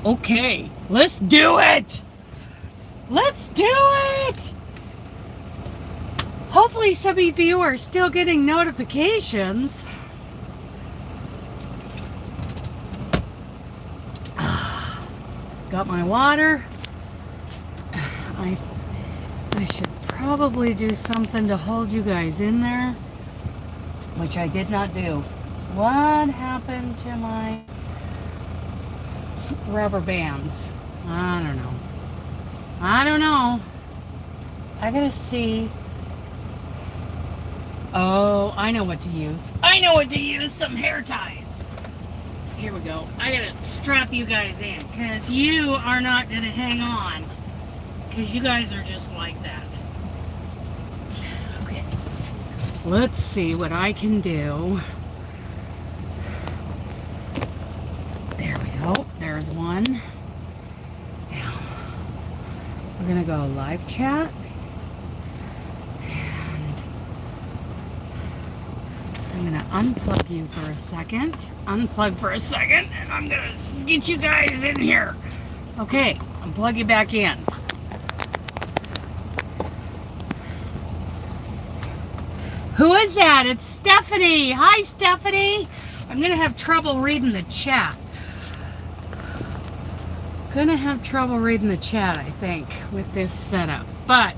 Okay, let's do it! Let's do it! Hopefully some of you are still getting notifications. Got my water. I should probably do something to hold you guys in there, which I did not do. What happened to my rubber bands? I don't know. I gotta see. Oh, I know what to use. Some hair ties. Here we go. I gotta strap you guys in because you are not gonna hang on because you guys are just like that. Okay. Let's see what I can do. There we go. There's one. Now, we're gonna go live chat. I'm going to unplug you for a second. And I'm going to get you guys in here. Okay, unplug you back in. Who is that? It's Stephanie. Hi, Stephanie. I'm going to have trouble reading the chat. I think, with this setup. But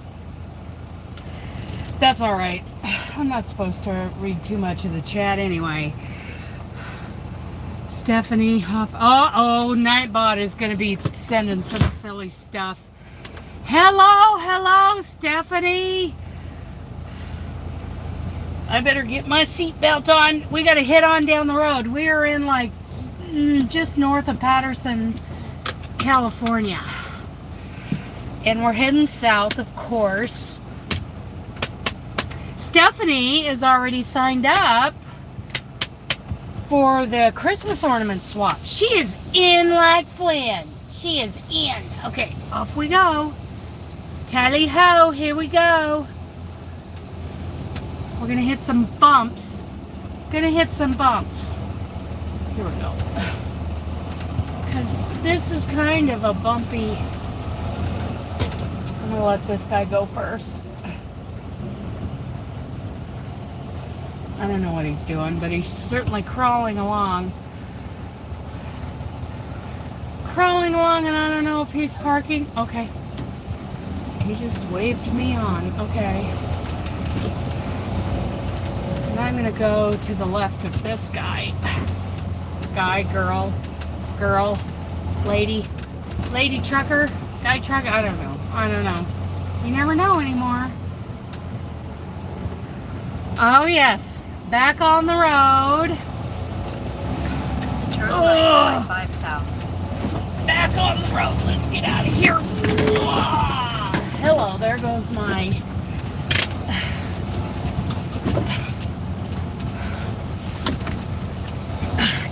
that's all right. I'm not supposed to read too much of the chat anyway. Stephanie Huff. Oh, Nightbot is going to be sending some silly stuff. Hello, Stephanie. I better get my seatbelt on. We got to head on down the road. We are in like just north of Patterson, California. And we're heading south, of course. Stephanie is already signed up for the Christmas ornament swap. She is in like Flynn. She is in. Okay, off we go. Tally ho, here we go. We're gonna hit some bumps. Here we go. Because this is kind of a bumpy. I'm gonna let this guy go first. I don't know what he's doing, but he's certainly crawling along. And I don't know if he's parking. Okay. He just waved me on. Okay. And I'm going to go to the left of this guy. Girl, lady trucker, guy trucker. I don't know. You never know anymore. Oh, yes. Back on the road. Turn right, 5 south. Back on the road. Let's get out of here. Hello, there goes my...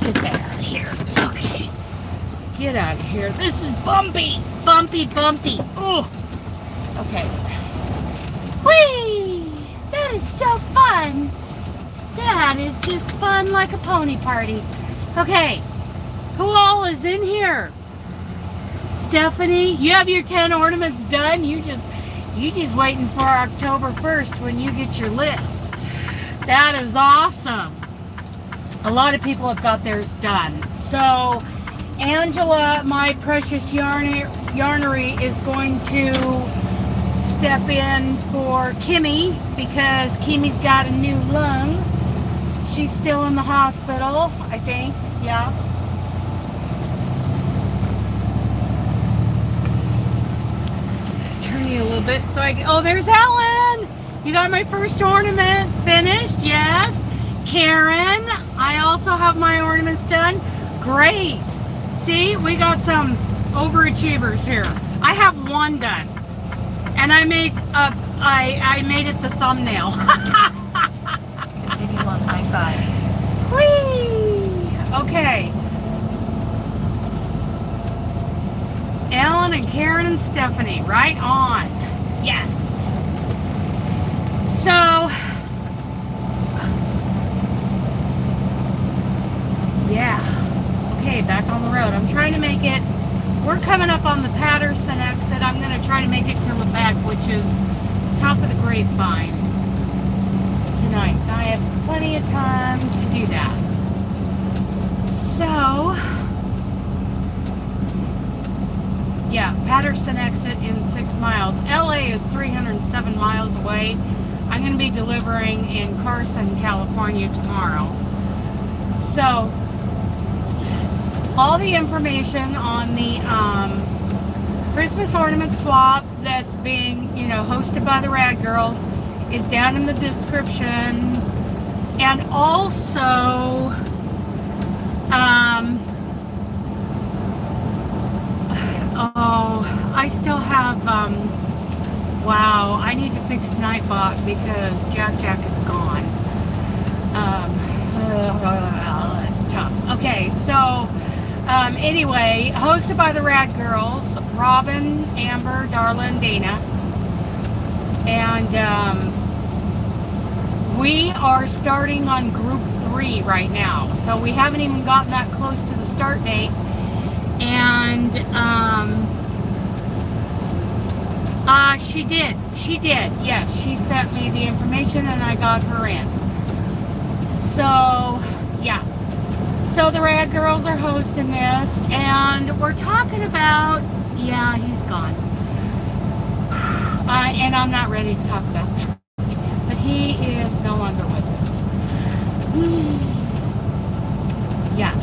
Get that out of here. Okay. Get out of here. This is bumpy. Oh. Okay. Whee! That is so fun. That is just fun like a pony party. Okay, who all is in here? Stephanie, you have your 10 ornaments done? You just waiting for October 1st when you get your list. That is awesome. A lot of people have got theirs done. So Angela, my precious yarnery, is going to step in for Kimmy because Kimmy's got a new lung. She's still in the hospital, I think. Yeah. Turn you a little bit so oh, there's Ellen. You got my first ornament finished. Yes. Karen, I also have my ornaments done. Great. See, we got some overachievers here. I have one done, and I made it the thumbnail. Continue on I-5. Whee! Okay. Ellen and Karen and Stephanie, right on. Yes. So, yeah. Okay, back on the road. I'm trying to make it we're coming up on the Patterson exit. I'm going to try to make it to Lebec, which is top of the Grapevine tonight. I have plenty of time to do that. So, yeah, Patterson exit in 6 miles. LA is 307 miles away. I'm going to be delivering in Carson, California tomorrow. So, all the information on the Christmas ornament swap that's being, hosted by the R.A.D. girls is down in the description. And also, I still have, wow, I need to fix Nightbot because Jack is gone. That's tough. Okay, so, anyway, hosted by the R.A.D. girls, Robbin, Amber, Darla, and Dana. And, we are starting on group 3 right now. So we haven't even gotten that close to the start date. And, she did. Yes, she sent me the information and I got her in. So, yeah. So the R.A.D. girls are hosting this, and we're talking about, yeah, he's gone. And I'm not ready to talk about that. But he is no longer with us. Yeah.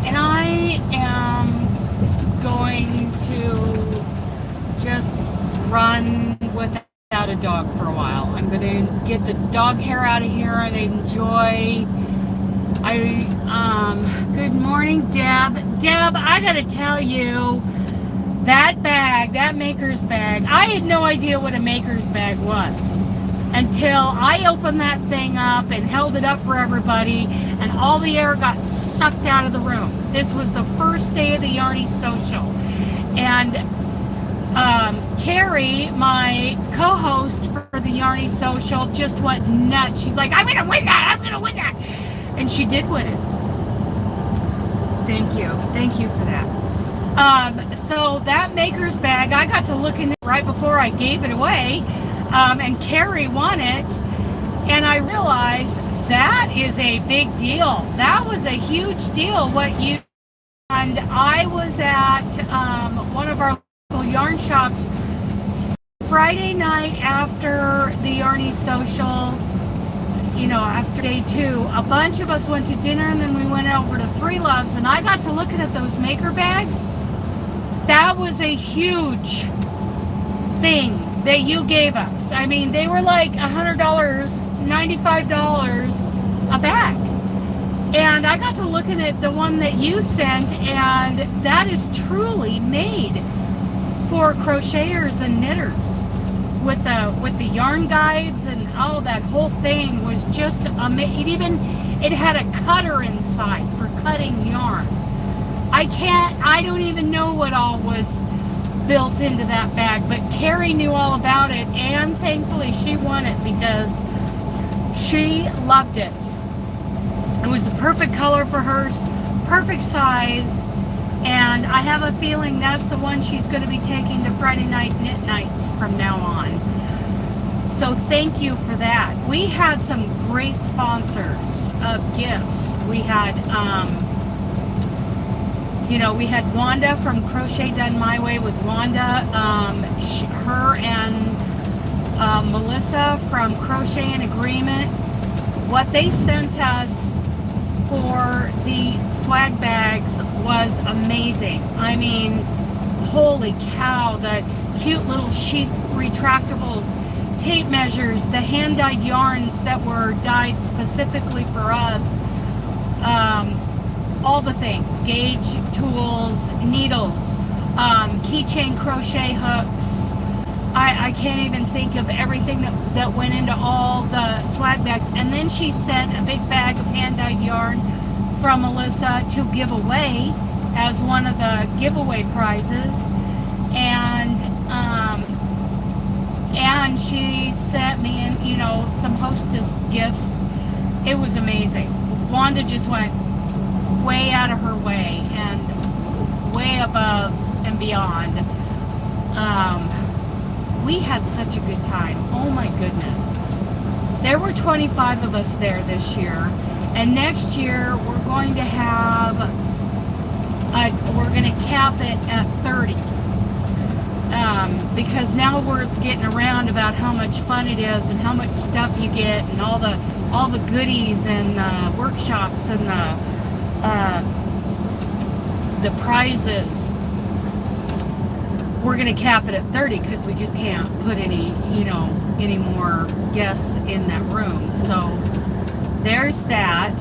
And I am going to just run without a dog for a while. I'm going to get the dog hair out of here and enjoy. Good morning, Deb. Deb, I got to tell you, that bag, that maker's bag, I had no idea what a maker's bag was until I opened that thing up and held it up for everybody, and all the air got sucked out of the room. This was the first day of the Yarny Social, and Carrie, my co-host for the Yarny Social, just went nuts. She's like, I'm gonna win that, and she did win it. Thank you for that. So that maker's bag, I got to look in it right before I gave it away, and Carrie won it, and I realized that is a big deal. That was a huge deal. And I was at one of our local yarn shops Friday night after the Yarny Social, after day 2. A bunch of us went to dinner, and then we went over to Three Loves, and I got to looking at those maker bags. That was a huge thing that you gave us. I mean, they were like $100, $95 a bag. And I got to looking at the one that you sent, and that is truly made for crocheters and knitters. With the yarn guides and that whole thing was just amazing. It had a cutter inside for cutting yarn. I don't even know what all was built into that bag, but Carrie knew all about it, and thankfully she won it because she loved it. It was the perfect color for hers, perfect size, and I have a feeling that's the one she's going to be taking to Friday night knit nights from now on. So thank you for that. We had some great sponsors of gifts. We had we had Wanda from Crochet Done My Way with Wanda, her and Melissa from Crochet in Agreement. What they sent us for the swag bags was amazing. I mean, holy cow, the cute little sheet retractable tape measures, the hand-dyed yarns that were dyed specifically for us, all the things, gauge tools, needles, keychain crochet hooks. I can't even think of everything that went into all the swag bags. And then she sent a big bag of hand-dyed yarn from Melissa to give away as one of the giveaway prizes. And she sent me some hostess gifts. It was amazing. Wanda just went way out of her way and way above and beyond. We had such a good time. Oh my goodness. There were 25 of us there this year, and next year we're going to have, we're going to cap it at 30. Because now word's getting around about how much fun it is and how much stuff you get and all the goodies and workshops and the prizes. We're going to cap it at 30 because we just can't put any more guests in that room. So there's that.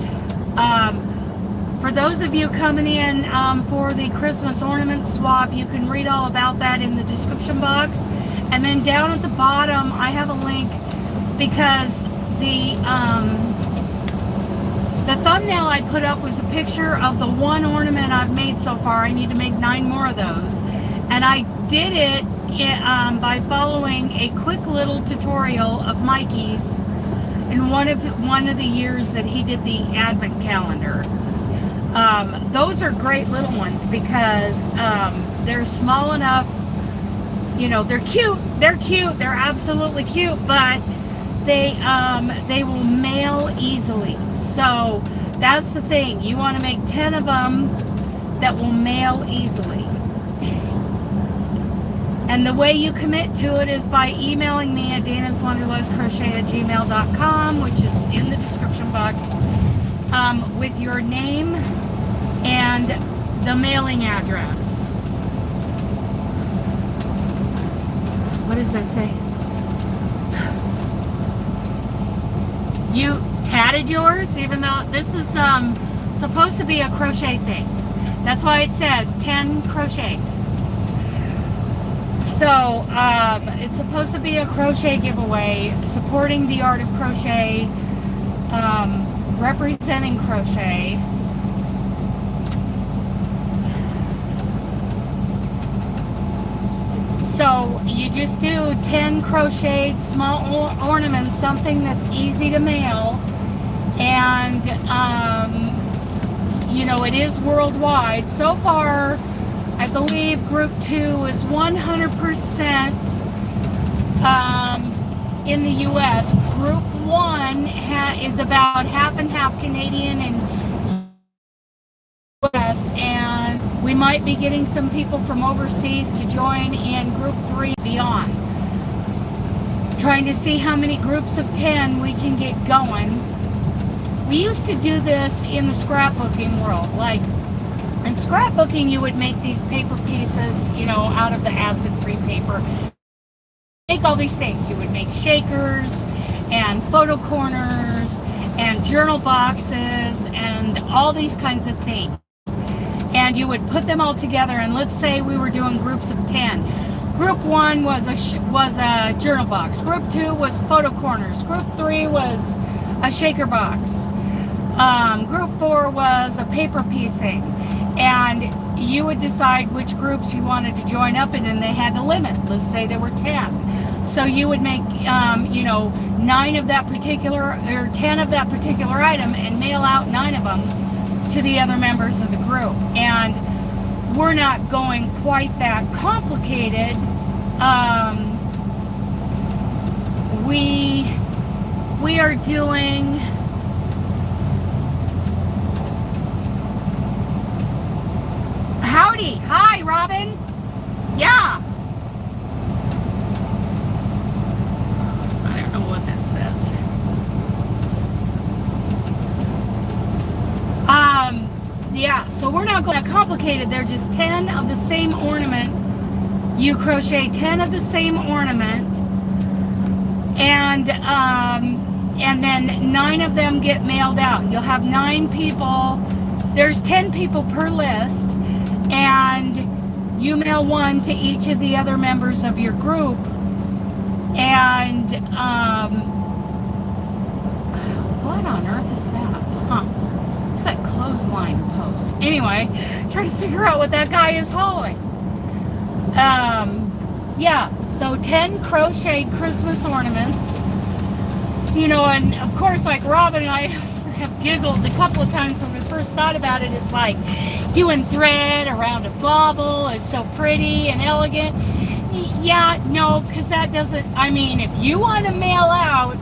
For those of you coming in for the Christmas ornament swap, you can read all about that in the description box. And then down at the bottom, I have a link because the thumbnail I put up was a picture of the one ornament I've made so far. I need to make 9 more of those. And I did it by following a quick little tutorial of Mikey's in one of the years that he did the Advent calendar. Those are great little ones because they're small enough, they're cute, they're absolutely cute, but they will mail easily. So that's the thing, you want to make 10 of them that will mail easily. And the way you commit to it is by emailing me at DanasWanderlustCrochet@gmail.com, which is in the description box, with your name and the mailing address. What does that say? You tatted yours, even though this is supposed to be a crochet thing. That's why it says 10 crochet. So it's supposed to be a crochet giveaway, supporting the art of crochet, representing crochet. So you just do 10 crocheted small ornaments, something that's easy to mail, and it is worldwide. So far, I believe group 2 is 100% in the US. Group 1 is about half and half Canadian and US, and we might be getting some people from overseas to join in group 3 and beyond. Trying to see how many groups of 10 we can get going. We used to do this in the scrapbooking world. Like, in scrapbooking, you would make these paper pieces, out of the acid-free paper. Make all these things. You would make shakers and photo corners and journal boxes and all these kinds of things. And you would put them all together, and let's say we were doing groups of 10. Group 1 was a journal box. Group 2 was photo corners. Group 3 was a shaker box. Group 4 was a paper piecing. And you would decide which groups you wanted to join up in, and they had a limit. Let's say there were 10. So you would make, 9 of that particular, or 10 of that particular item, and mail out 9 of them to the other members of the group. And we're not going quite that complicated. We are doing... Howdy! Hi, Robbin! Yeah! I don't know what that says. Yeah, so we're not going to complicated. They're just 10 of the same ornament. You crochet 10 of the same ornament, and then 9 of them get mailed out. You'll have 9 people. There's 10 people per list, and you mail 1 to each of the other members of your group. And what on earth is that? Huh? Looks like clothesline posts. Anyway, trying to figure out what that guy is hauling. Yeah, so 10 crocheted Christmas ornaments. And of course, like Robbin and I have giggled a couple of times when we first thought about it. It's like doing thread around a bauble is so pretty and elegant. Yeah, no, because that doesn't, I mean, if you want to mail out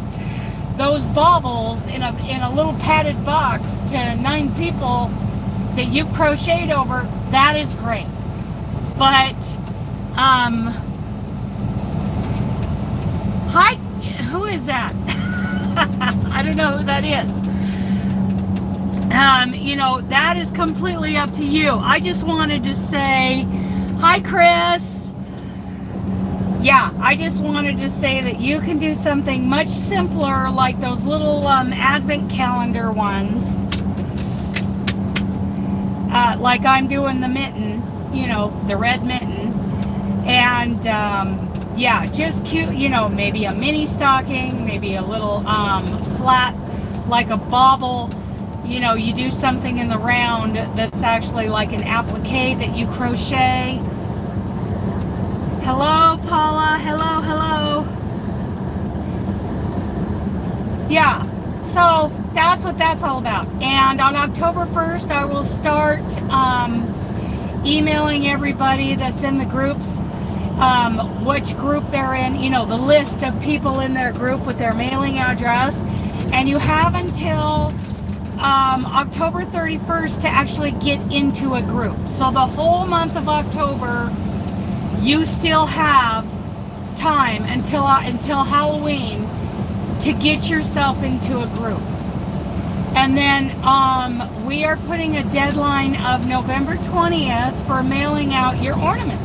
those baubles in a little padded box to 9 people that you've crocheted over, that is great. But, hi, who is that? I don't know who that is. You know, that is completely up to you. I just wanted to say, hi, Chris. Yeah, I just wanted to say that you can do something much simpler, like those little advent calendar ones. Like I'm doing the mitten, you know, the red mitten. And yeah, just cute, you know, maybe a mini stocking, maybe a little flat, like a bauble. You know, you do something in the round that's actually like an applique that you crochet. Hello, Paula. Hello, hello. Yeah, so that's what that's all about. And on October 1st, I will start emailing everybody that's in the groups, which group they're in, you know, the list of people in their group with their mailing address. And you have until October 31st to actually get into a group. So the whole month of October, you still have time until Halloween to get yourself into a group. And then we are putting a deadline of November 20th for mailing out your ornaments.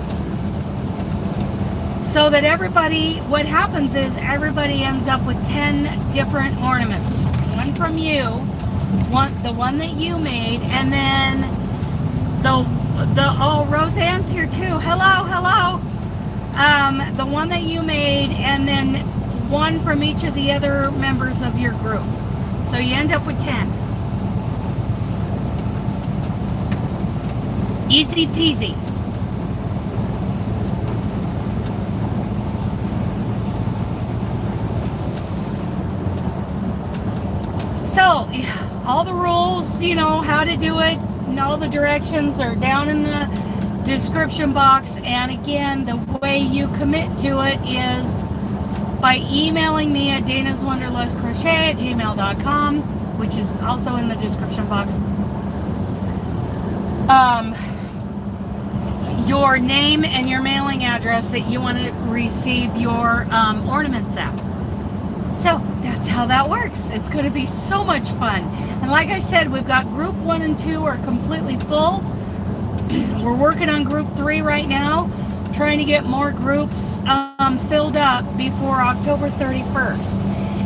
So that everybody, what happens is everybody ends up with 10 different ornaments. One from you, the one that you made, and then oh, Roseanne's here too. Hello, hello. The one that you made, and then one from each of the other members of your group. So you end up with 10. Easy peasy. So, all the rules, you know, how to do it, and all the directions are down in the description box. And again, the way you commit to it is by emailing me at DanasWanderlustCrochet@gmail.com, which is also in the description box. Your name and your mailing address that you want to receive your ornaments at. So that's how that works. It's going to be so much fun. And like I said, we've got group 1 and 2 are completely full. We're working on group 3 right now, trying to get more groups filled up before October 31st.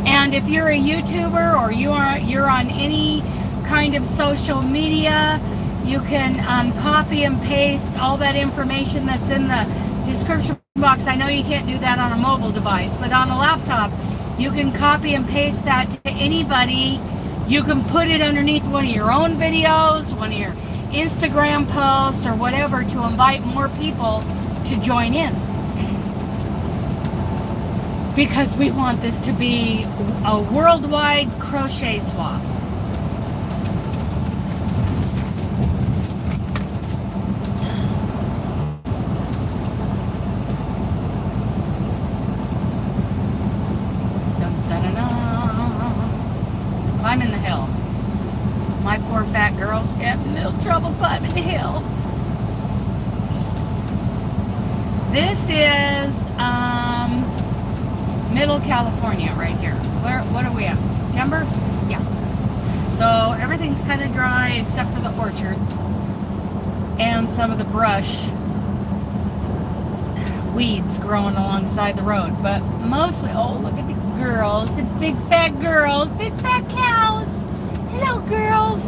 And if you're a YouTuber or you're on any kind of social media, you can copy and paste all that information that's in the description box. I know you can't do that on a mobile device, but on a laptop, you can copy and paste that to anybody. You can put it underneath one of your own videos, one of your Instagram posts, or whatever, to invite more people to join in. Because we want this to be a worldwide crochet swap. Climbing the hill. My poor fat girls have no trouble climbing the hill. This is Middle California right here. What are we at? September? Yeah. So everything's kind of dry except for the orchards and some of the brush, weeds growing alongside the road. But mostly, oh, look at the girls, the big fat girls, big fat cows. Hello, girls.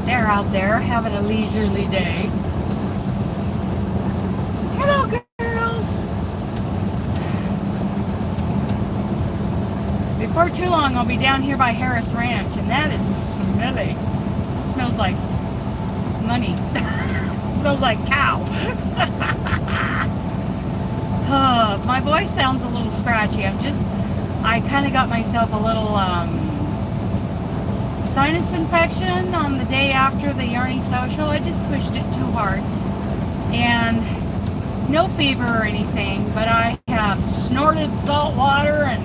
They're out there having a leisurely day. Hello, girls. Before too long, I'll be down here by Harris Ranch, and that is smelly. It smells like money. It smells like cow. My voice sounds a little scratchy. I kind of got myself a little sinus infection on the day after the Yarny Social. I just pushed it too hard. And no fever or anything, but I have snorted salt water and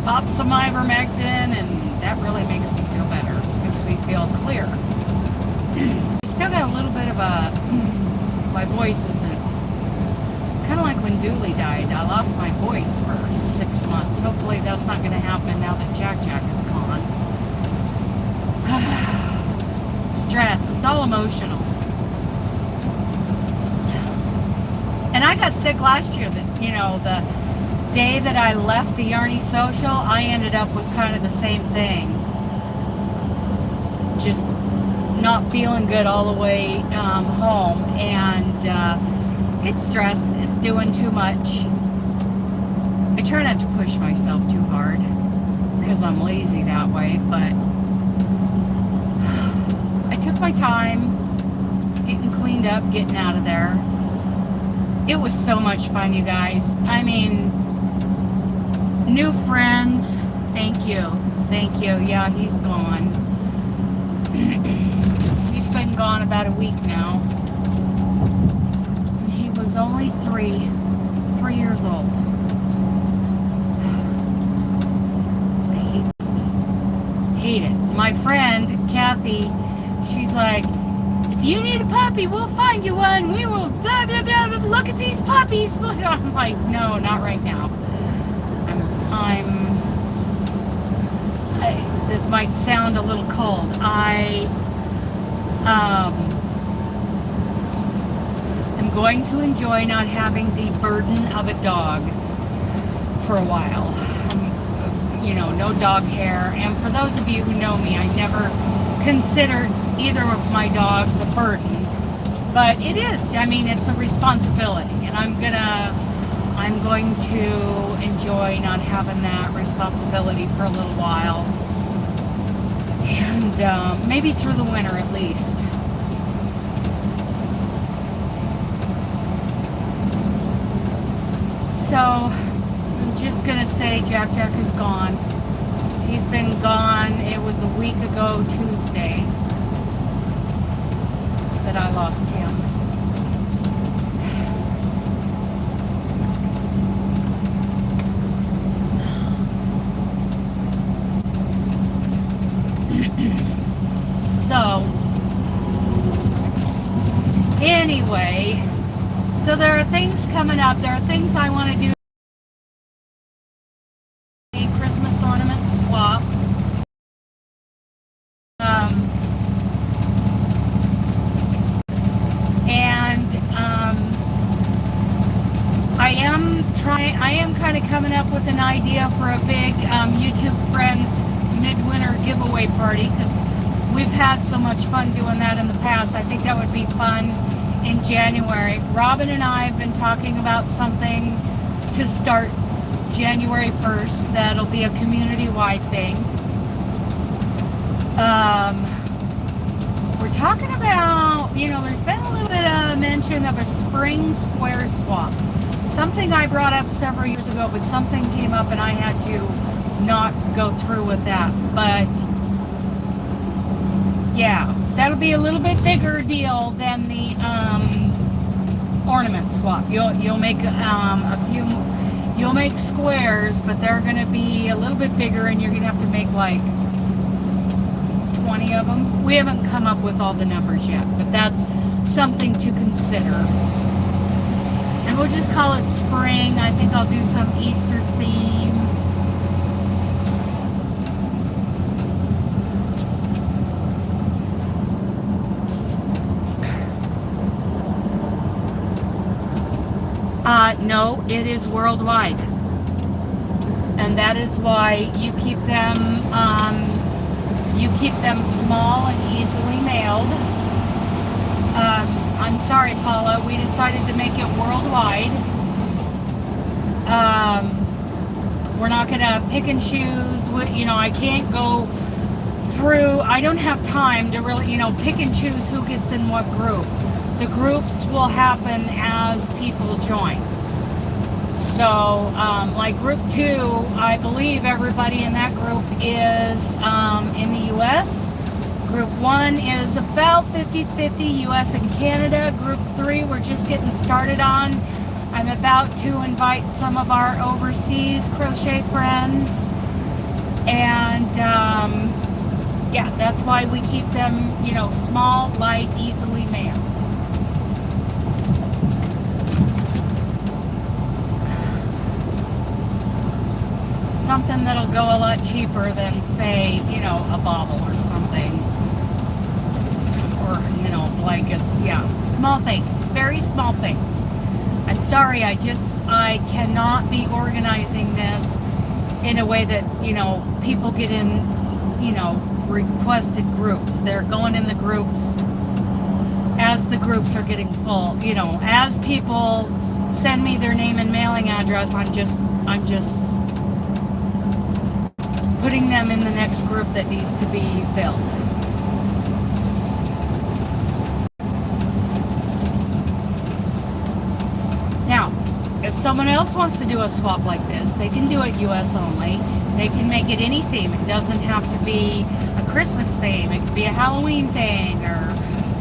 popped some ivermectin, and that really makes me feel better. Makes me feel clear. I still got a little bit of my voice isn't. It's kind of like when Dooley died. I lost my voice for 6 months. Hopefully that's not going to happen now that Jack is gone. Stress. It's all emotional. And I got sick last year. That, you know, the day that I left the Yarny Social, I ended up with kind of the same thing. Just not feeling good all the way home, and it's stress. It's doing too much. I try not to push myself too hard because I'm lazy that way, but I took my time getting cleaned up, getting out of there. It was so much fun, you guys. I mean, new friends. Thank you. Yeah, he's gone. He's been gone about a week now. He was only 3 years old. I hate it. My friend, Kathy, she's like, if you need a puppy, we'll find you one. We will blah, blah, blah, blah. Look at these puppies. I'm like, no, not right now. This might sound a little cold. I'm going to enjoy not having the burden of a dog for a while. You know, no dog hair. And for those of you who know me, I never considered either of my dogs a burden. But it is. I mean, it's a responsibility. And I'm going to enjoy not having that responsibility for a little while. And maybe through the winter at least. So, I'm just going to say Jack is gone. He's been gone. It was a week ago Tuesday that I lost him. So, anyway, so there are things coming up. There are things I want to do. The Christmas ornament swap. I am kind of coming up with an idea for a big YouTube Friends midwinter giveaway party, because we've had so much fun doing that in the past. I think that would be fun in January. Robbin and I have been talking about something to start January 1st that'll be a community-wide thing. We're talking about, you know, there's been a little bit of mention of a spring square swap. Something I brought up several years ago, but something came up and I had to not go through with that. But yeah, that'll be a little bit bigger deal than the ornament swap. You'll make you'll make squares, but they're going to be a little bit bigger, and you're going to have to make like 20 of them. We haven't come up with all the numbers yet, but that's something to consider. And we'll just call it spring. I think I'll do some Easter theme. No, it is worldwide. And that is why you keep them small and easily mailed. I'm sorry, Paula, we decided to make it worldwide. We're not going to pick and choose. You know, I can't go through, I don't have time to really, you know, pick and choose who gets in what group. The groups will happen as people join. So, like group 2, I believe everybody in that group is in the U.S. Group 1 is about 50-50 U.S. and Canada. Group 3, we're just getting started on. I'm about to invite some of our overseas crochet friends. And, yeah, that's why we keep them, you know, small, light, easily mailed. Something that'll go a lot cheaper than, say, you know, a bauble or something. Or, you know, blankets. Yeah, small things. Very small things. I'm sorry, I cannot be organizing this in a way that, you know, people get in, you know, requested groups. They're going in the groups as the groups are getting full. You know, as people send me their name and mailing address, I'm just putting them in the next group that needs to be filled. Now, if someone else wants to do a swap like this, they can do it US only. They can make it any theme. It doesn't have to be a Christmas theme. It could be a Halloween thing or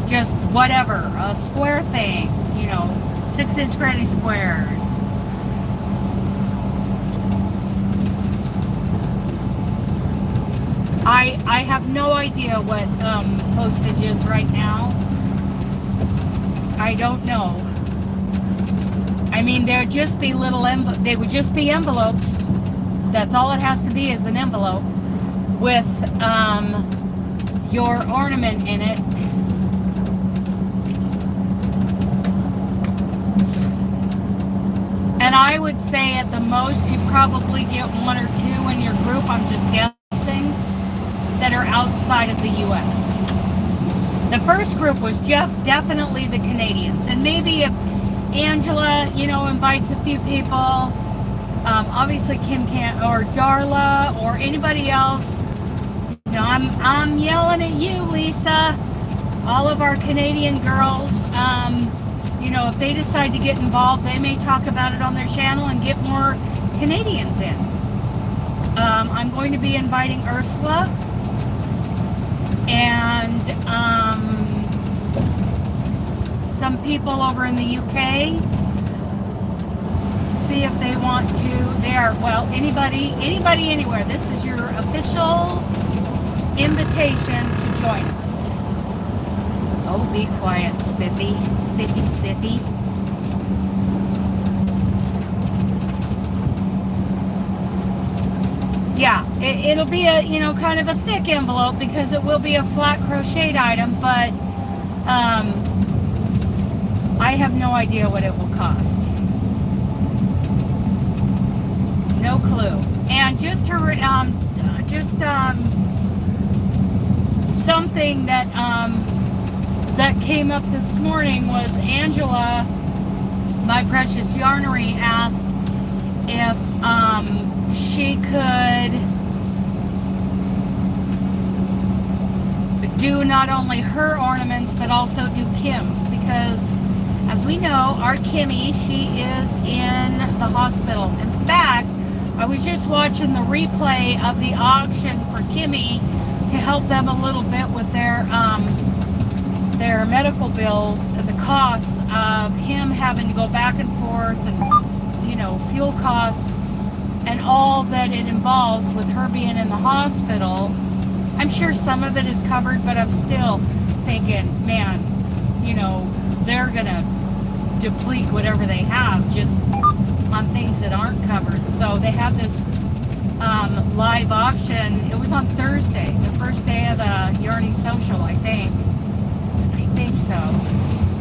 just whatever, a square thing, you know, 6-inch granny squares. I have no idea what postage is right now. I don't know. I mean, there'd just be little they would just be envelopes. That's all it has to be, is an envelope with your ornament in it. And I would say at the most you probably get 1 or 2 in your group, I'm just guessing, that are outside of the US. The first group was definitely the Canadians. And maybe if Angela, you know, invites a few people, obviously Kim can't, or Darla, or anybody else. You know, I'm yelling at you, Lisa. All of our Canadian girls, you know, if they decide to get involved, they may talk about it on their channel and get more Canadians in. I'm going to be inviting Ursula and some people over in the UK. See if they want to. They are, well, anybody anywhere. This is your official invitation to join us. Oh, be quiet, Spiffy. Spiffy. Yeah, it'll be a, you know, kind of a thick envelope because it will be a flat crocheted item, but I have no idea what it will cost. No clue. And just to something that that came up this morning was Angela, my precious yarnery, asked if she could do not only her ornaments but also do Kim's, because as we know, our Kimmy, she is in the hospital. In fact, I was just watching the replay of the auction for Kimmy to help them a little bit with their medical bills and the costs of him having to go back and forth, and, you know, fuel costs and all that it involves with her being in the hospital. I'm sure some of it is covered, but I'm still thinking, man, you know, they're gonna deplete whatever they have just on things that aren't covered. So they have this live auction. It was on Thursday, the first day of the Yarny Social, I think so.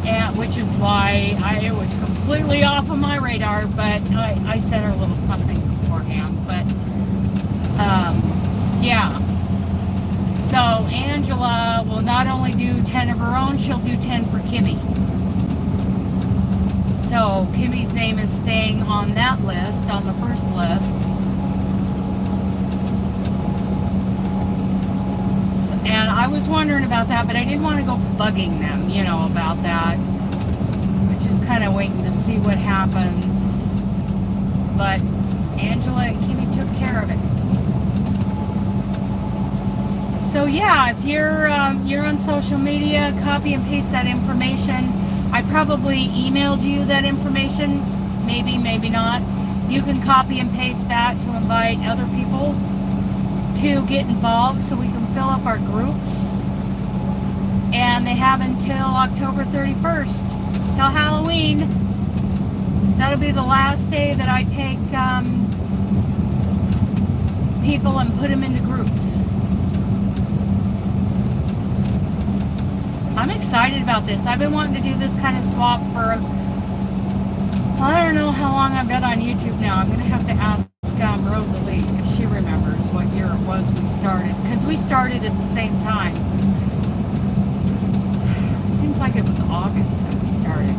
And which is why it was completely off of my radar, but I sent her a little something beforehand. But yeah. So Angela will not only do 10 of her own, she'll do 10 for Kimmy. So Kimmy's name is staying on that list, on the first list. And I was wondering about that, but I didn't want to go bugging them, you know, about that. I'm just kind of waiting to see what happens. but Angela and Kimmy took care of it. So yeah, if you're on social media, copy and paste that information. I probably emailed you that information, maybe not. You can copy and paste that to invite other people to get involved so we can fill up our groups. And they have until October 31st, till Halloween. That'll be the last day that I take people and put them into groups. I'm excited about this. I've been wanting to do this kind of swap for, I don't know how long I've been on YouTube now. I'm going to have to ask Rosalie if she remembers what year it was we started. Because we started at the same time. Seems like it was August that we started.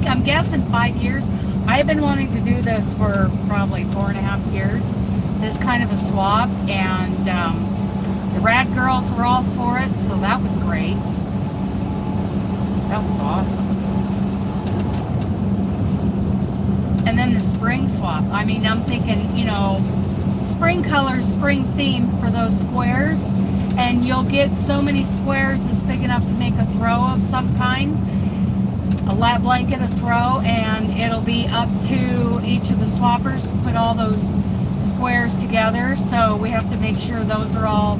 I'm guessing 5 years. I've been wanting to do this for probably 4.5 years. This kind of a swap. And the R.A.D. girls were all for it. So that was great. That was awesome. And then the spring swap. I mean, I'm thinking, you know, spring colors, spring theme for those squares. And you'll get so many squares that's big enough to make a throw of some kind. A lap blanket, a throw, and it'll be up to each of the swappers to put all those squares together. So we have to make sure those are all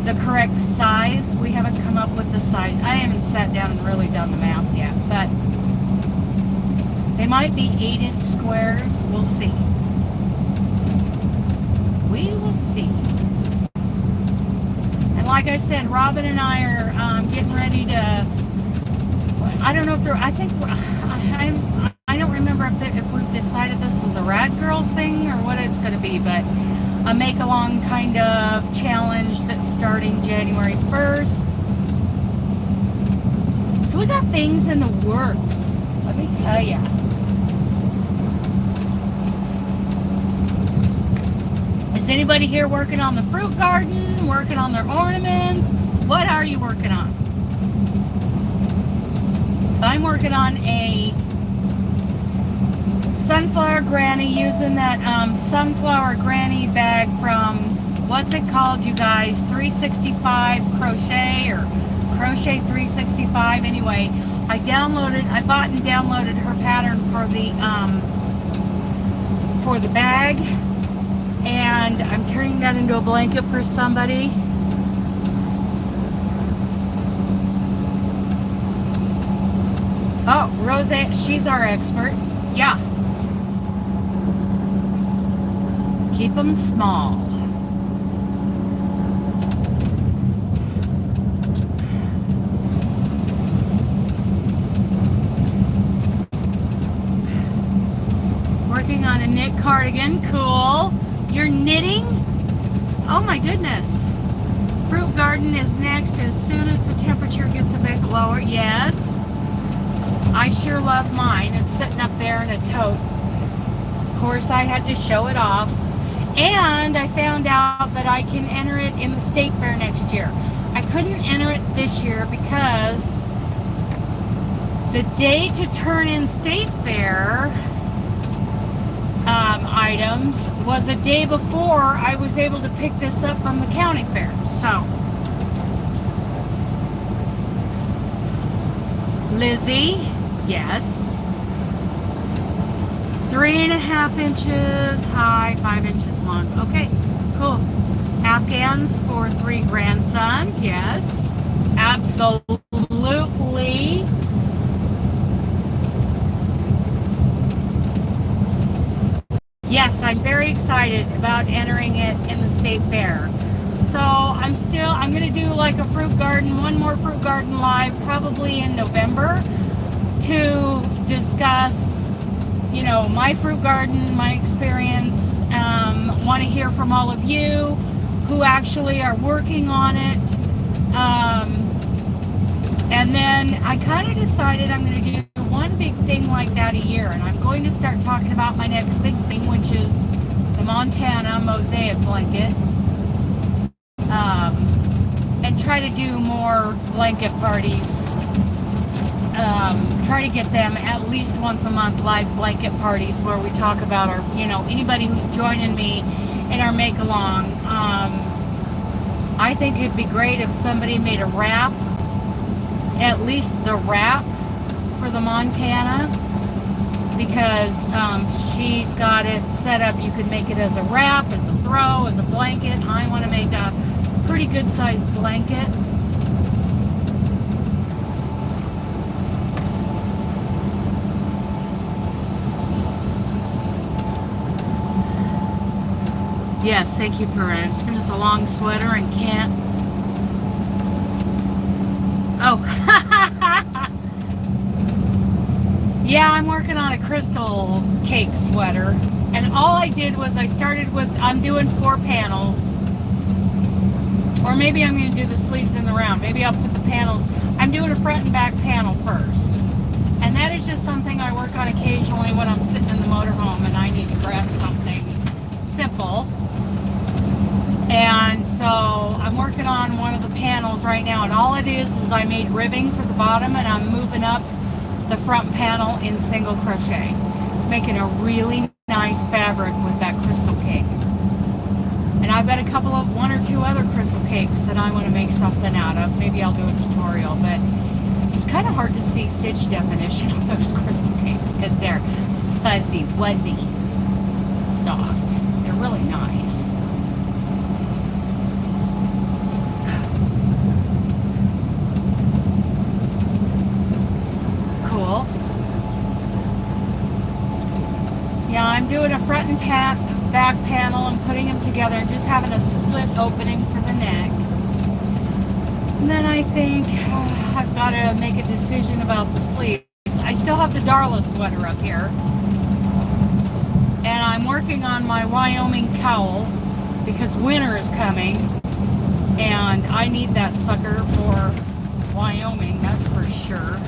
the correct size. We haven't come up with the size. I haven't sat down and really done the math yet, but they might be 8-inch squares. We'll see. We will see. And like I said, Robbin and I are getting ready to, I don't know if they're, I think, I don't remember if we've decided this is a R.A.D. Girls thing or what it's going to be, but a make-along kind of challenge that's starting January 1st. So we got things in the works, let me tell ya. Is anybody here working on the fruit garden, working on their ornaments? What are you working on? I'm working on a sunflower granny, using that sunflower granny bag from, what's it called, you guys? 365 Crochet or Crochet 365. Anyway, I bought and downloaded her pattern for the bag, and I'm turning that into a blanket for somebody. Oh, Rosa, she's our expert. Yeah. Keep them small. Working on a knit cardigan. Cool. You're knitting? Oh my goodness. Fruit garden is next as soon as the temperature gets a bit lower. Yes. I sure love mine. It's sitting up there in a tote. Of course, I had to show it off. And I found out that I can enter it in the state fair next year. I couldn't enter it this year because the day to turn in state fair items was a day before I was able to pick this up from the county fair. So, Lizzie, yes. 3.5 inches high, 5 inches long. Okay, cool. Afghans for 3 grandsons. Yes, absolutely. Yes, I'm very excited about entering it in the state fair. So I'm going to do like a fruit garden, one more fruit garden live probably in November to discuss, you know, my fruit garden, my experience. Want to hear from all of you who actually are working on it. And then I kind of decided I'm going to do one big thing like that a year, and I'm going to start talking about my next big thing, which is the Montana mosaic blanket. And try to do more blanket parties try to get them at least once a month live blanket parties where we talk about our, anybody who's joining me in our make along. I think it'd be great if somebody made a wrap, at least the wrap for the Montana, because she's got it set up. You could make it as a wrap, as a throw, as a blanket. I want to make a pretty good sized blanket. Yes, thank you for it. It's just a long sweater and can't. Oh. Yeah, I'm working on a crystal cake sweater. And all I did was I started with, I'm doing 4 panels. Or maybe I'm going to do the sleeves in the round. Maybe I'll put the panels. I'm doing a front and back panel first. And that is just something I work on occasionally when I'm sitting in the motorhome and I need to grab something simple. And so I'm working on one of the panels right now, and all it is I made ribbing for the bottom, and I'm moving up the front panel in single crochet. It's making a really nice fabric with that crystal cake. And I've got a couple of 1 or 2 other crystal cakes that I want to make something out of. Maybe I'll do a tutorial, but it's kind of hard to see stitch definition of those crystal cakes because they're fuzzy, wuzzy, soft. They're really nice. Cool. Yeah, I'm doing a front and back panel and putting them together and just having a slit opening for the neck. And then I think I've got to make a decision about the sleeves. I still have the Darla sweater up here. And I'm working on my Wyoming cowl because winter is coming. And I need that sucker for Wyoming, that's for sure.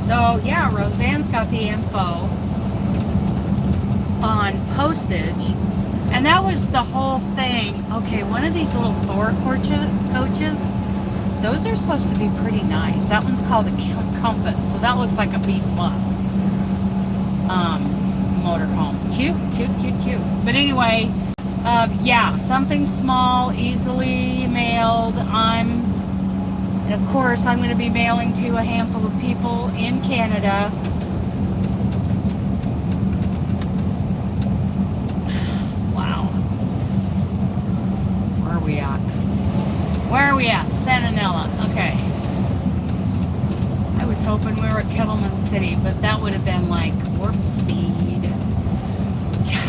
So yeah, Roseanne's got the info on postage, and that was the whole thing. Okay, one of these little Thor coaches, those are supposed to be pretty nice. That one's called a Compass, so that looks like a B+ motorhome. Cute, cute, cute, cute. But anyway, yeah, something small, easily mailed. And of course, I'm going to be mailing to a handful of people in Canada. Wow. Where are we at? Where are we at? Santanella. Okay. I was hoping we were at Kettleman City, but that would have been like warp speed. Yeah.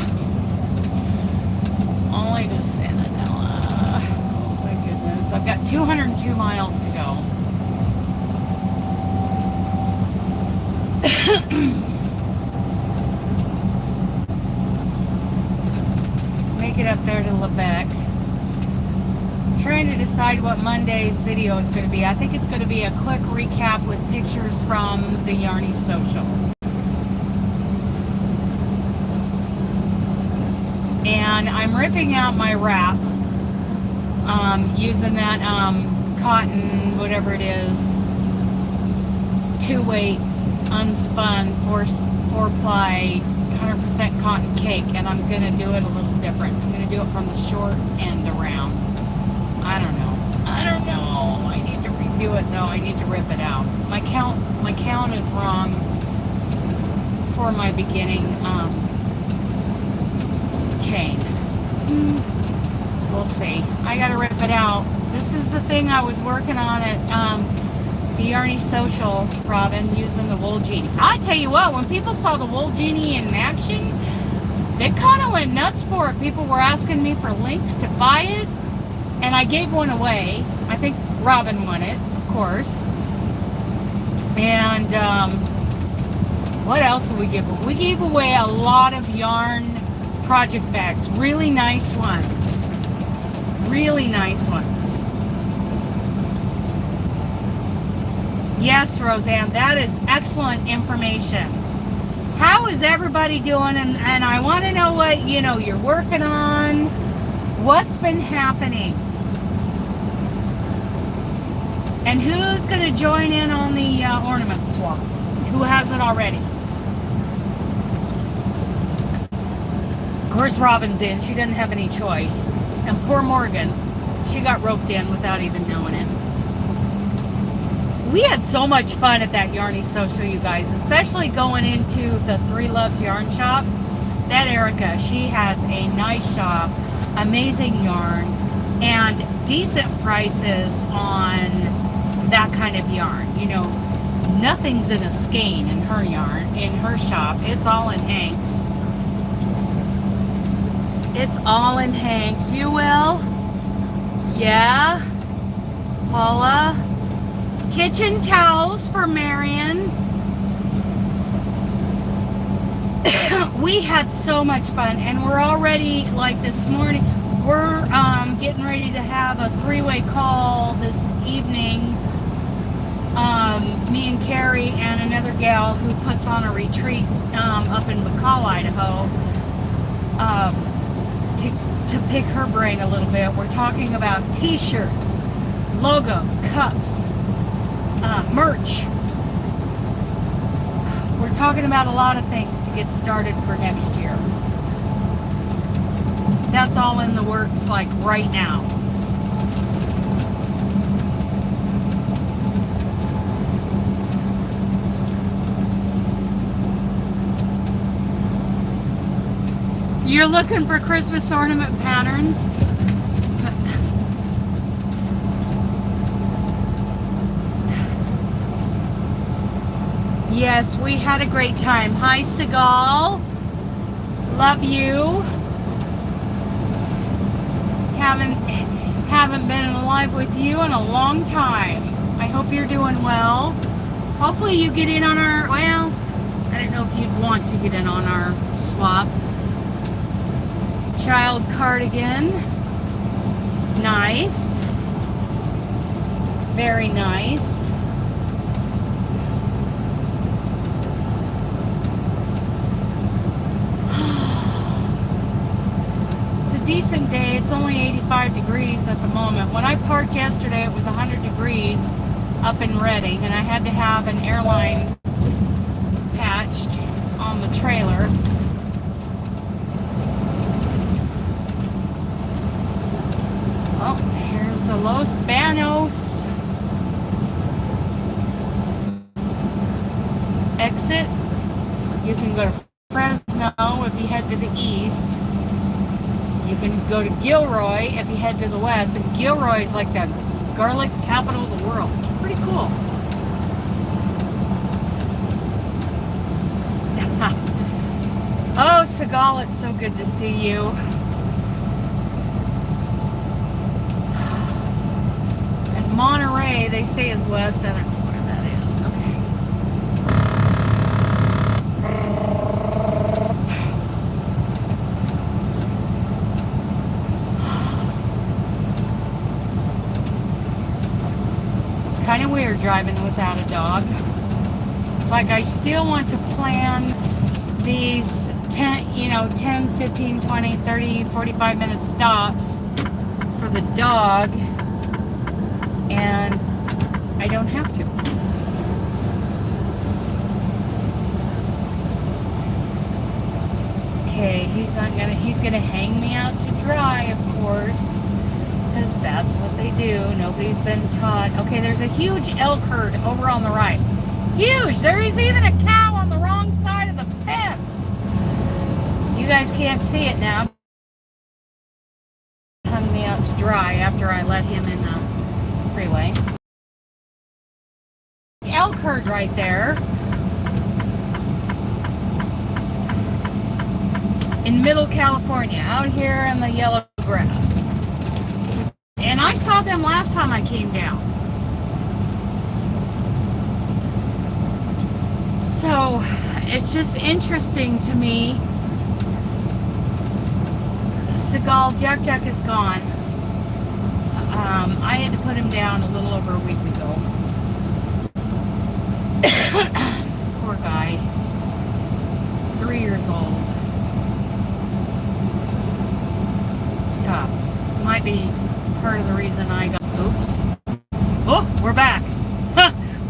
Only to Santanella. Oh my goodness. I've got 202 miles to go. Make it up there to Lebec. I'm trying to decide what Monday's video is going to be. I think it's going to be a quick recap with pictures from the Yarny Social. And I'm ripping out my wrap using that cotton, whatever it is, 2-weight unspun 4-ply 100% cotton cake, and I'm going to do it a little different. I'm going to do it from the short end around. I don't know. I need to redo it though. I need to rip it out. My count is wrong for my beginning chain. We'll see. I gotta rip it out. This is the thing I was working on at the Yarny Social, Robbin, using the Wool Genie. I tell you what, when people saw the Wool Genie in action, they kind of went nuts for it. People were asking me for links to buy it, and I gave one away. I think Robbin won it, of course. And what else did we give away? We gave away a lot of yarn project bags. Really nice ones. Really nice ones. Yes, Roseanne, that is excellent information. how is everybody doing? And I want to know what, you know, you're working on. What's been happening? And who's going to join in on the ornament swap? Who hasn't already? Of course, Robbin's in. She doesn't have any choice. And poor Morgan, she got roped in without even knowing it. We had so much fun at that Yarny Social, you guys, especially going into the Three Loves yarn shop. That Erica, she has a nice shop, amazing yarn, and decent prices on that kind of yarn. You know, nothing's in a skein in her yarn, in her shop. It's all in hanks. It's all in hanks. You will? Yeah? Paula? Kitchen towels for Marion. We had so much fun, and we're already, like this morning, we're getting ready to have a three-way call this evening. Me and Carrie and another gal who puts on a retreat up in McCall, Idaho, to pick her brain a little bit. We're talking about t-shirts, logos, cups, merch. We're talking about a lot of things to get started for next year. That's all in the works, like right now. You're looking for Christmas ornament patterns? Yes, we had a great time. Hi, Seagal. Love you. Haven't been alive with you in a long time. I hope you're doing well. Hopefully you get in on our, well, I don't know if you'd want to get in on our swap. Child cardigan. Nice. Very nice. Decent day. It's only 85 degrees at the moment. When I parked yesterday, it was 100 degrees up in Redding, and I had to have an airline patched on the trailer. Oh, here's the Los Banos exit. You can go to Fresno if you head to the east. You can go to Gilroy if you head to the west, and Gilroy is like the garlic capital of the world. It's pretty cool. Oh, Seagal, it's so good to see you. And Monterey, they say is west. I don't know where that is. Kind of weird driving without a dog. It's like I still want to plan these 10, 15, 20, 30, 45 minute stops for the dog, and I don't have to. Okay, he's gonna hang me out to dry, of course. Because that's what they do. Nobody's been taught. Okay, there's a huge elk herd over on the right. Huge! There is even a cow on the wrong side of the fence. You guys can't see it now. Hung me out to dry after I let him in the freeway. Elk herd right there. In Middle California, out here in the yellow grass. And I saw them last time I came down. So it's just interesting to me. Seagal, Jack is gone. I had to put him down a little over a week ago. Poor guy. years old. It's tough. Might be part of the reason I got, oops. Oh, we're back.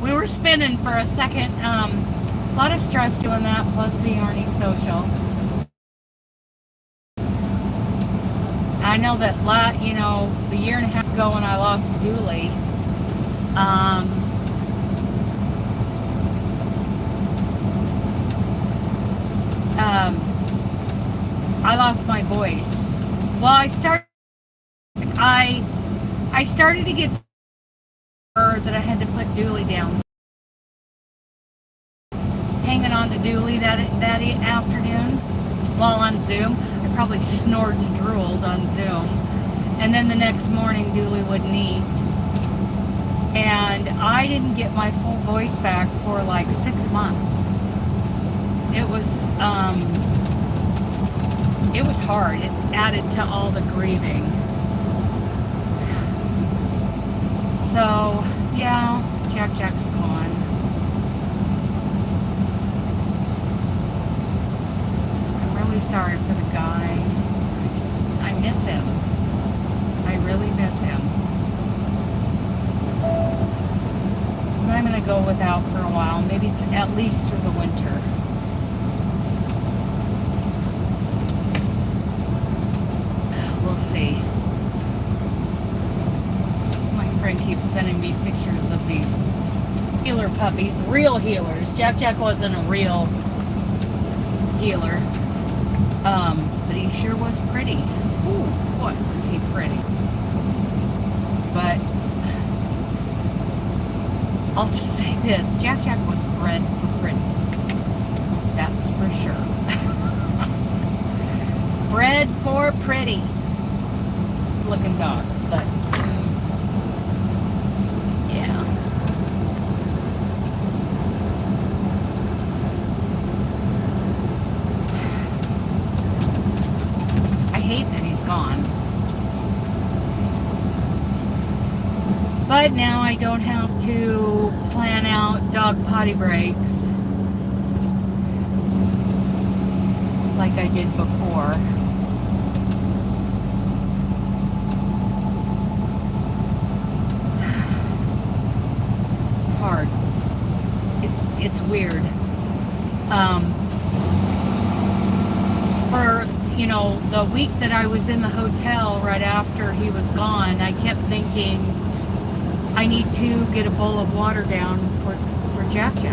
We were spinning for a second. A lot of stress doing that, plus the Arnie social. I know that, you know, a year and a half ago when I lost Dooley, I lost my voice. Well, I started to get that I had to put Dooley down. Hanging on to Dooley that afternoon while on Zoom. I probably snored and drooled on Zoom. And then the next morning Dooley wouldn't eat. And I didn't get my full voice back for like 6 months. It was hard. It added to all the grieving. So, yeah, Jack's gone. I'm really sorry for the guy. I miss him. I really miss him. But I'm going to go without for a while, maybe at least through the winter. We'll see. My friend keeps sending me pictures of these healer puppies, real healers. Jack wasn't a real healer, but he sure was pretty. Ooh, boy, was he pretty. But I'll just say this, Jack was bred for pretty. That's for sure. Bred for pretty. Looking dog, but yeah. I hate that he's gone. But now I don't have to plan out dog potty breaks like I did before. Hard. It's weird. For, you know, the week that I was in the hotel right after he was gone, I kept thinking I need to get a bowl of water down for Jack, but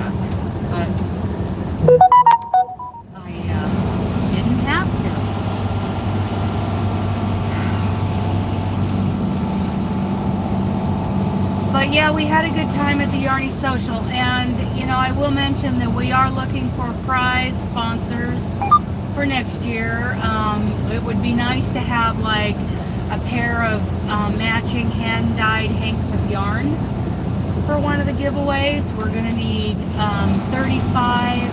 I didn't have to. But yeah, we had a good time at the Arnie Social, and you know, I will mention that we are looking for prize sponsors for next year. It would be nice to have like a pair of matching hand-dyed hanks of yarn for one of the giveaways. We're going to need 35,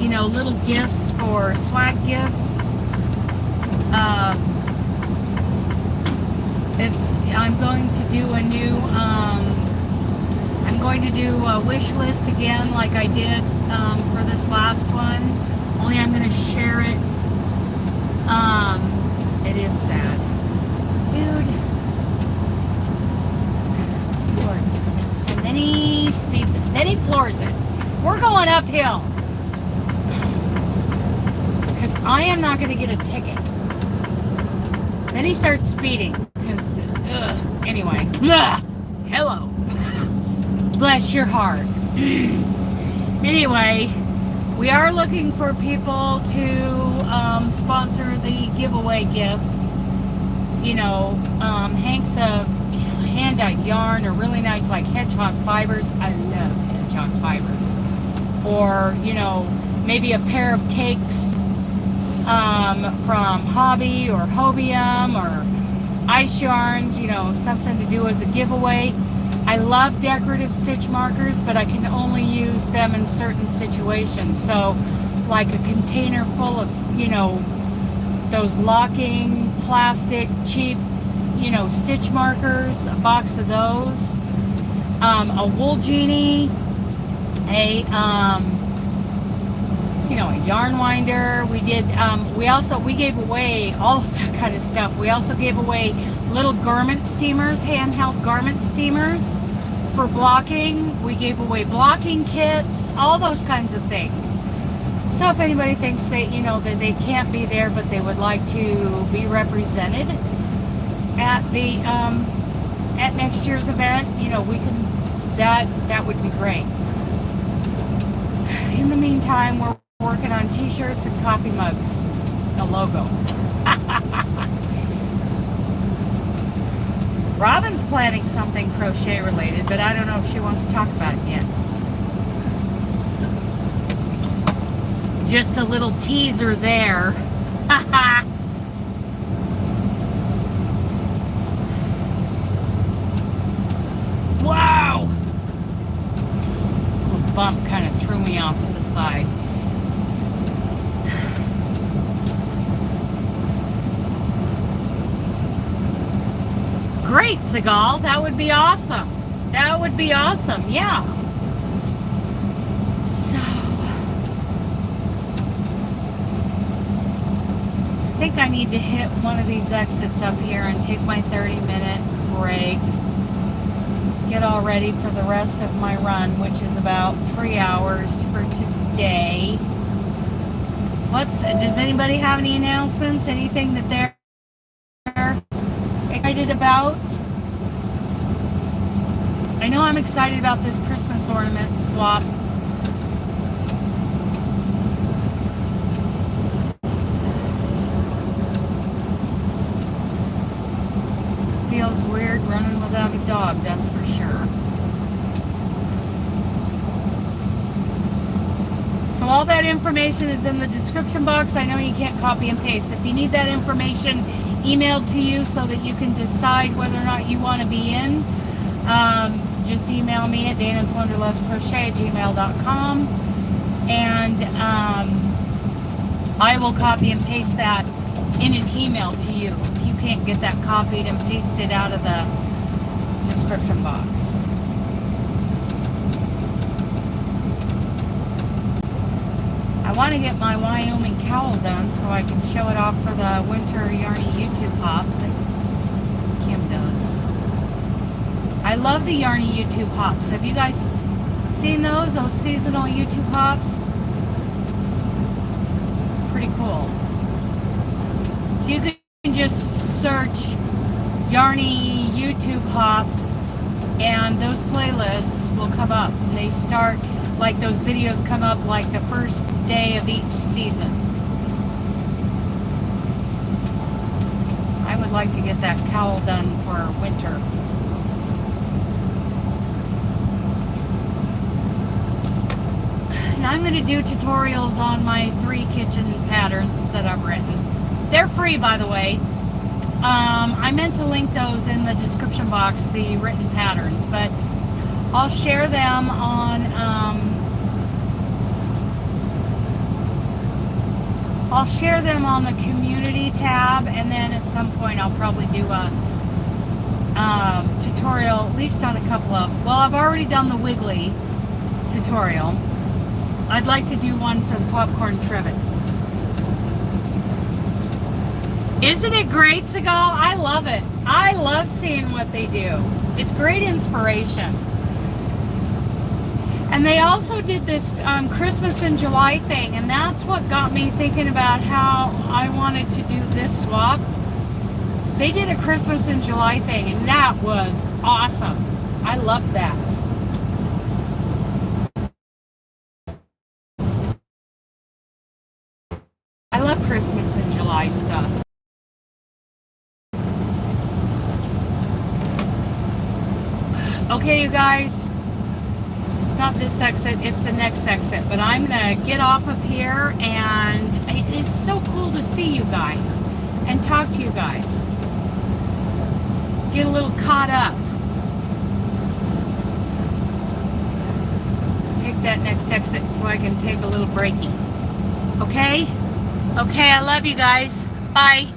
you know, little gifts for swag gifts. I'm going to do a new, I'm going to do a wish list again like I did for this last one, only I'm going to share it. It is sad. Dude. Lord. And then he speeds it. Then he floors it. We're going uphill. Because I am not going to get a ticket. Then he starts speeding. Because, anyway. Hello. Bless your heart. Anyway, we are looking for people to sponsor the giveaway gifts. You know, hanks of hand-dyed yarn or really nice like hedgehog fibers. I love hedgehog fibers. Or, you know, maybe a pair of cakes from Hobby or Hobium or Ice Yarns, you know, something to do as a giveaway. I love decorative stitch markers, but I can only use them in certain situations. So, like a container full of, you know, those locking plastic cheap, you know, stitch markers, a box of those, a wool genie, a you know, a yarn winder. We did, we gave away all of that kind of stuff. We also gave away little garment steamers, handheld garment steamers for blocking. We gave away blocking kits, all those kinds of things. So if anybody thinks that, you know, that they can't be there, but they would like to be represented at the, at next year's event, you know, we can, that would be great. In the meantime, we're working on t-shirts and coffee mugs, a logo. Robin's planning something crochet related, but I don't know if she wants to talk about it yet. Just a little teaser there. Wow! A little bump kind of threw me off to the side. Great, Seagal. That would be awesome. That would be awesome. Yeah. So, I think I need to hit one of these exits up here and take my 30-minute break. Get all ready for the rest of my run, which is about 3 hours for today. Does anybody have any announcements? Anything that they're excited about? I know I'm excited about this Christmas ornament swap. Feels weird running without a dog, that's for sure. So all that information is in the description box. I know you can't copy and paste. If you need that information emailed to you so that you can decide whether or not you want to be in, just email me at DanasWanderlustCrochet@gmail.com, and I will copy and paste that in an email to you if you can't get that copied and pasted out of the description box. I want to get my Wyoming cowl done so I can show it off for the winter yarny YouTube hop that Kim does. I love the yarny YouTube hops. Have you guys seen those seasonal YouTube hops? Pretty cool. So you can just search yarny YouTube hop and those playlists will come up. And they start, like those videos come up like the first day of each season. I would like to get that cowl done for winter. And I'm going to do tutorials on my 3 kitchen patterns that I've written. They're free, by the way. I meant to link those in the description box, the written patterns, but I'll share them on the community tab, and then at some point I'll probably do a tutorial, at least on a couple of, well, I've already done the Wiggly tutorial. I'd like to do one for the popcorn trivet. Isn't it great, Seagal? I love it. I love seeing what they do. It's great inspiration. And they also did this Christmas in July thing, and that's what got me thinking about how I wanted to do this swap. They did a Christmas in July thing, and that was awesome. I loved that. I love Christmas in July stuff. Okay, you guys. Not this exit, it's the next exit, but I'm gonna get off of here, and it is so cool to see you guys and talk to you guys, get a little caught up. Take that next exit so I can take a little breaky. Okay, I love you guys. Bye.